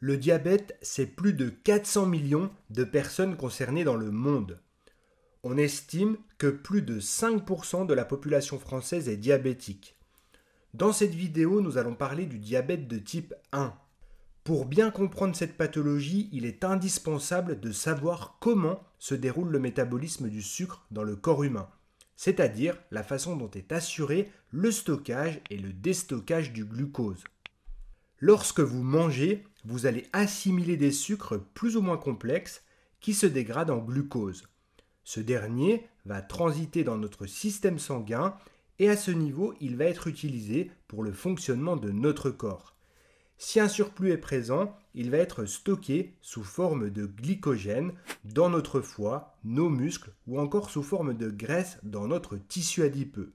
Le diabète, c'est plus de 400 millions de personnes concernées dans le monde. On estime que plus de 5% de la population française est diabétique. Dans cette vidéo, nous allons parler du diabète de type 1. Pour bien comprendre cette pathologie, il est indispensable de savoir comment se déroule le métabolisme du sucre dans le corps humain, c'est-à-dire la façon dont est assuré le stockage et le déstockage du glucose. Lorsque vous mangez, vous allez assimiler des sucres plus ou moins complexes qui se dégradent en glucose. Ce dernier va transiter dans notre système sanguin et à ce niveau, il va être utilisé pour le fonctionnement de notre corps. Si un surplus est présent, il va être stocké sous forme de glycogène dans notre foie, nos muscles ou encore sous forme de graisse dans notre tissu adipeux.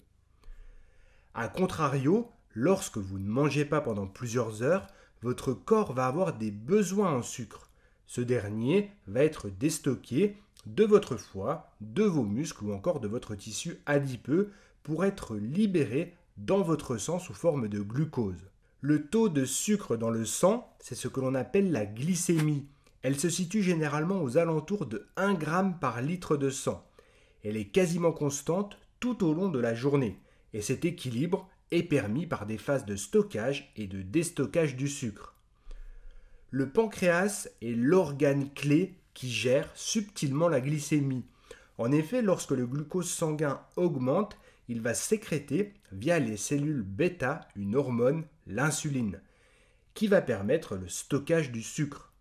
A contrario, lorsque vous ne mangez pas pendant plusieurs heures, votre corps va avoir des besoins en sucre. Ce dernier va être déstocké de votre foie, de vos muscles ou encore de votre tissu adipeux pour être libéré dans votre sang sous forme de glucose. Le taux de sucre dans le sang, c'est ce que l'on appelle la glycémie. Elle se situe généralement aux alentours de 1 g par litre de sang. Elle est quasiment constante tout au long de la journée et cet équilibre est permis par des phases de stockage et de déstockage du sucre. Le pancréas est l'organe clé qui gère subtilement la glycémie. En effet, lorsque le glucose sanguin augmente, il va sécréter via les cellules bêta une hormone, l'insuline, qui va permettre le stockage du sucre.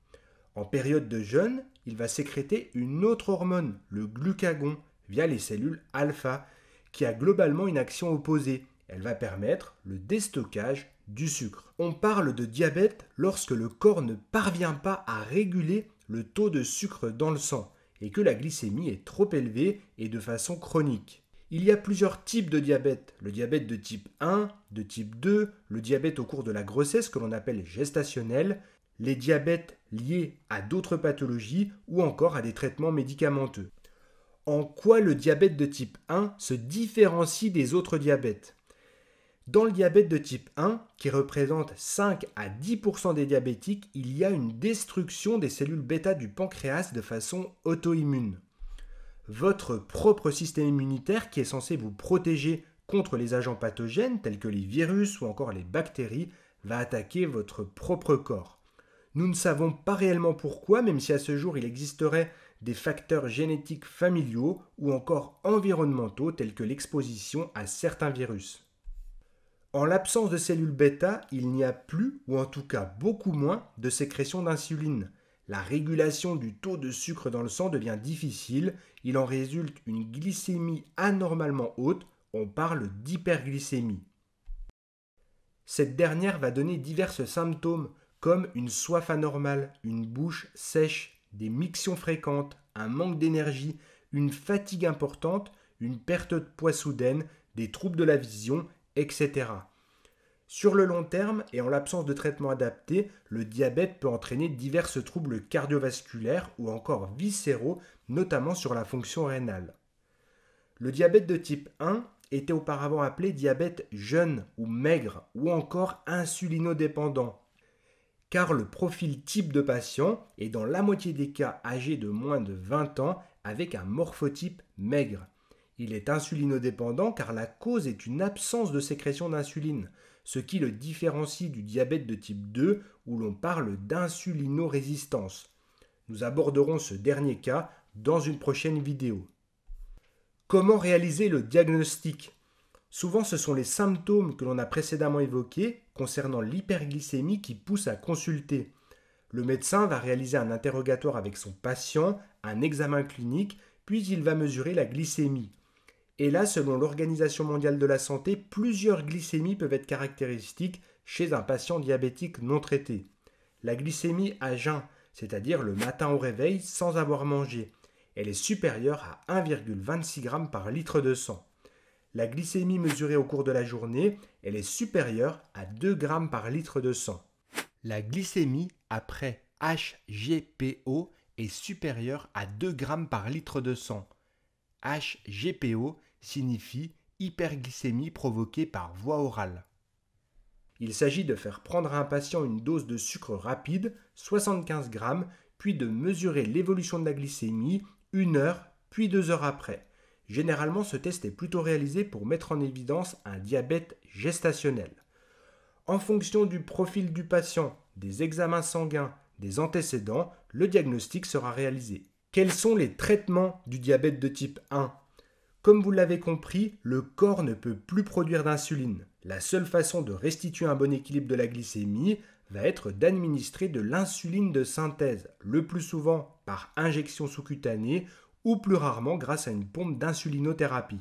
En période de jeûne, il va sécréter une autre hormone, le glucagon, via les cellules alpha, qui a globalement une action opposée. Elle va permettre le déstockage du sucre. On parle de diabète lorsque le corps ne parvient pas à réguler le taux de sucre dans le sang et que la glycémie est trop élevée et de façon chronique. Il y a plusieurs types de diabète. Le diabète de type 1, de type 2, le diabète au cours de la grossesse que l'on appelle gestationnel, les diabètes liés à d'autres pathologies ou encore à des traitements médicamenteux. En quoi le diabète de type 1 se différencie des autres diabètes ? Dans le diabète de type 1, qui représente 5 à 10% des diabétiques, il y a une destruction des cellules bêta du pancréas de façon auto-immune. Votre propre système immunitaire, qui est censé vous protéger contre les agents pathogènes tels que les virus ou encore les bactéries, va attaquer votre propre corps. Nous ne savons pas réellement pourquoi, même si à ce jour il existerait des facteurs génétiques familiaux ou encore environnementaux tels que l'exposition à certains virus. En l'absence de cellules bêta, il n'y a plus, ou en tout cas beaucoup moins, de sécrétion d'insuline. La régulation du taux de sucre dans le sang devient difficile, il en résulte une glycémie anormalement haute, on parle d'hyperglycémie. Cette dernière va donner divers symptômes comme une soif anormale, une bouche sèche, des mictions fréquentes, un manque d'énergie, une fatigue importante, une perte de poids soudaine, des troubles de la vision, etc. Sur le long terme et en l'absence de traitement adapté, le diabète peut entraîner divers troubles cardiovasculaires ou encore viscéraux, notamment sur la fonction rénale. Le diabète de type 1 était auparavant appelé diabète jeune ou maigre ou encore insulinodépendant, car le profil type de patient est dans la moitié des cas âgé de moins de 20 ans avec un morphotype maigre. Il est insulinodépendant car la cause est une absence de sécrétion d'insuline, ce qui le différencie du diabète de type 2 où l'on parle d'insulinorésistance. Nous aborderons ce dernier cas dans une prochaine vidéo. Comment réaliser le diagnostic ? Souvent, ce sont les symptômes que l'on a précédemment évoqués concernant l'hyperglycémie qui poussent à consulter. Le médecin va réaliser un interrogatoire avec son patient, un examen clinique, puis il va mesurer la glycémie. Et là, selon l'Organisation mondiale de la santé, plusieurs glycémies peuvent être caractéristiques chez un patient diabétique non traité. La glycémie à jeun, c'est-à-dire le matin au réveil sans avoir mangé, elle est supérieure à 1,26 g par litre de sang. La glycémie mesurée au cours de la journée, elle est supérieure à 2 g par litre de sang. La glycémie après HGPO est supérieure à 2 g par litre de sang. HGPO signifie hyperglycémie provoquée par voie orale. Il s'agit de faire prendre à un patient une dose de sucre rapide, 75 grammes, puis de mesurer l'évolution de la glycémie 1 heure puis 2 heures après. Généralement, ce test est plutôt réalisé pour mettre en évidence un diabète gestationnel. En fonction du profil du patient, des examens sanguins, des antécédents, le diagnostic sera réalisé. Quels sont les traitements du diabète de type 1 ? Comme vous l'avez compris, le corps ne peut plus produire d'insuline. La seule façon de restituer un bon équilibre de la glycémie va être d'administrer de l'insuline de synthèse, le plus souvent par injection sous-cutanée ou plus rarement grâce à une pompe d'insulinothérapie.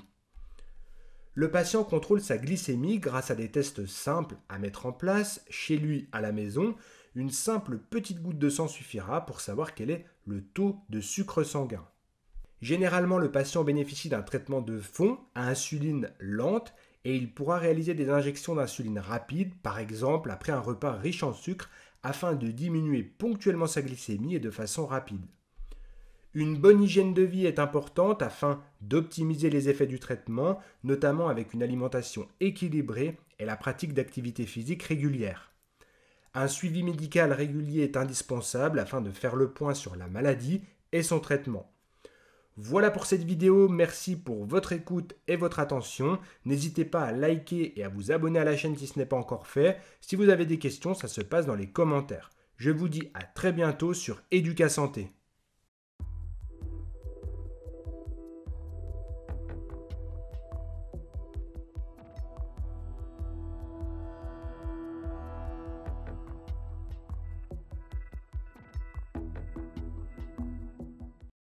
Le patient contrôle sa glycémie grâce à des tests simples à mettre en place chez lui à la maison. Une simple petite goutte de sang suffira pour savoir quel est le taux de sucre sanguin. Généralement, le patient bénéficie d'un traitement de fond à insuline lente et il pourra réaliser des injections d'insuline rapide, par exemple après un repas riche en sucre, afin de diminuer ponctuellement sa glycémie et de façon rapide. Une bonne hygiène de vie est importante afin d'optimiser les effets du traitement, notamment avec une alimentation équilibrée et la pratique d'activités physiques régulières. Un suivi médical régulier est indispensable afin de faire le point sur la maladie et son traitement. Voilà pour cette vidéo, merci pour votre écoute et votre attention. N'hésitez pas à liker et à vous abonner à la chaîne si ce n'est pas encore fait. Si vous avez des questions, ça se passe dans les commentaires. Je vous dis à très bientôt sur Educa Santé.